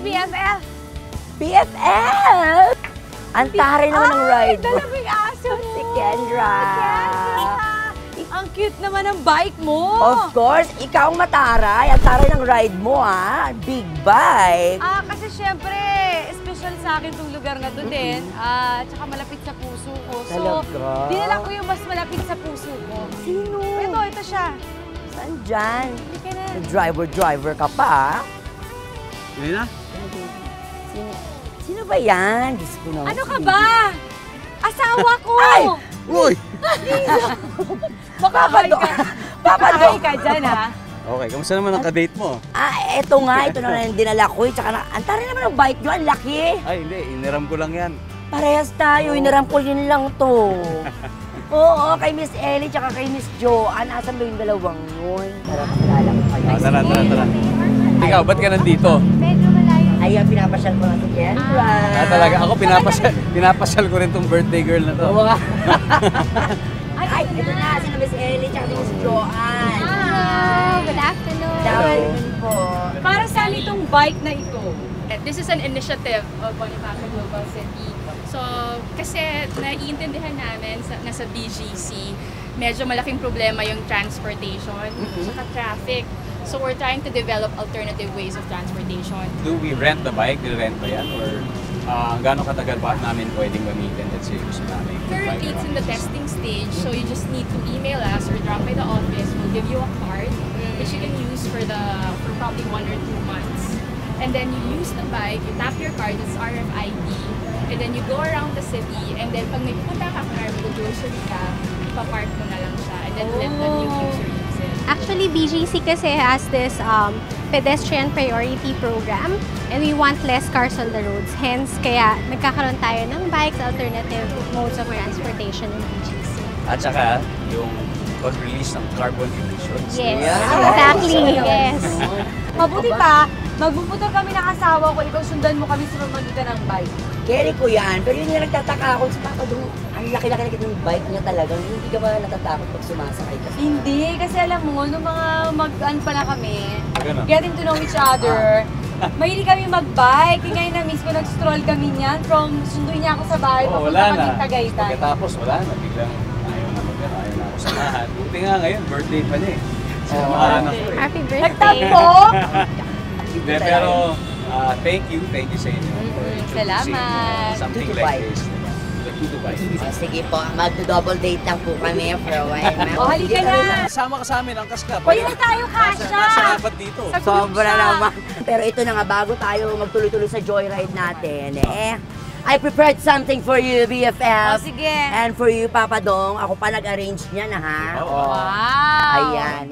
BFF! BFF! Ang taray naman ng ride mo. Dala mo yung aso mo! Si Kendra! Ang cute naman ng bike mo! Of course, ikaw ang mataray. Ang taray ng ride mo, ha? Big bike. Kasi syempre, special sa akin itong lugar na to din. Tsaka malapit sa puso ko. So, Talaga? dinala ko yung mas malapit sa puso ko. Sino? Ito siya. Saan dyan? Hindi ka na. Driver ka pa, ha? Hindi na? Sino ba yan? Diyos ko naman. Ano ka ba? Asawa ko! Ay! Uy! Makahay ka. Makahay ka dyan, ha? Okay, kamusta naman ang kadate mo? Ito na yung dinala ko. Tsaka ang taray naman ng bike nyo. Ang laki. Ay, hindi. Iniram ko lang yan. Parehas tayo. Inarampol yun lang to. Oo, kay Miss Ellie tsaka kay Miss Joanne. Asan ba yung dalawang yun? Tara, makilala ko kayo. Tara. Ikaw, ba't ka nandito? Medyo malayo. Ayun, pinapasyal ko lang si Kendra. Talaga, ako pinapasyal ko rin tong birthday girl na to. Ay, ito na. Sino Miss Ellie tsaka si Miss Joanne. Hello! Good afternoon! Hello po. Para saan itong bike na ito? This is an initiative of Bonifacio Global City. So, kasi naiintindihan namin nasa BGC, medyo malaking problema yung transportation, saka traffic. So, we're trying to develop alternative ways of transportation. Do we rent the bike? Nil-rent ba yan? Or gaano katagal ba namin pwedeng gamitin? Let's say, gusto namin. Currently, it's in the testing stage, so you just need to email us or drop by the office. We'll give you a card which you can use for probably 1 or 2 months. And then you use the bike, you tap your card, it's RFID, and then you go around the city, and then pag may punta ka car, mag-grocery ka, ipapark mo na lang siya, and then let the new user use it. Actually, BGC kasi has this pedestrian priority program and we want less cars on the roads. Hence, kaya nagkakaroon tayo ng bikes, alternative modes of transportation in BGC. At saka, yung pag-release ng carbon emissions. Yes, Yeah. exactly, yes. Mabuti pa, magbubutor kami ng asawa ko, ikaw sundan mo kami sa pamagitan ng bike. Carry ko yan. Pero yun yung nagtataka ako. Si Papa Dong, ang laki-laki ng bike niya talaga. Hindi ka ba natatakot pag sumasakay ka? Hindi, kasi alam mo, nung mga mag-an pala kami, Ganun. getting to know each other, mahilig kami mag-bike. Ngayon na mismo nag-stroll kami niyan from sunduin niya ako sa bahay, papunta Wala kaming na. Tagaytay. Pagkatapos, wala na. Biglang ayaw na ako samahan. Buti nga ngayon, birthday pa niya eh. Samahan ako eh. Happy birthday! Nagtampo! Hindi, pero thank you sa inyo for introducing Salamat. something Tutu like bike. this. The Tutu Bike. Sige po, mag-double date lang po kami for a while. Halika na! Sama ka sa amin, ang kaska. Pwede na tayo, Kasha! Nasa apat dito. Sobra naman. Pero ito na nga, bago tayo magtuloy-tuloy sa joyride natin, I prepared something for you, BFF. Sige. And for you, Papa Dong. Ako pa nag-arrange niyan, ha? Oo. Wow! Ayan.